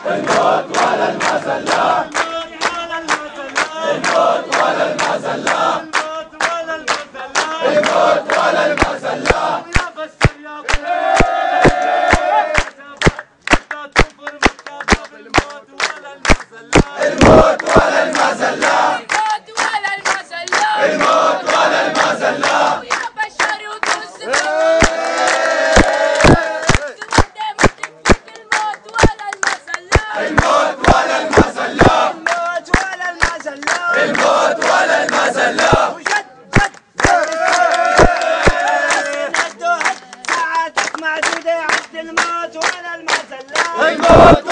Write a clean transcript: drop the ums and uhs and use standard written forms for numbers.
الموت ولا المذلة، الموت ولا المذلة، الموت ولا المذلة. الموت ولا المذلة، الموت ولا المذلة. ويا بشر وتوسف الموت ولا المذلة، الموت ولا المذلة، الموت ولا المذلة. ساعاتك معدودة عشت الموت ولا المذلة. الموت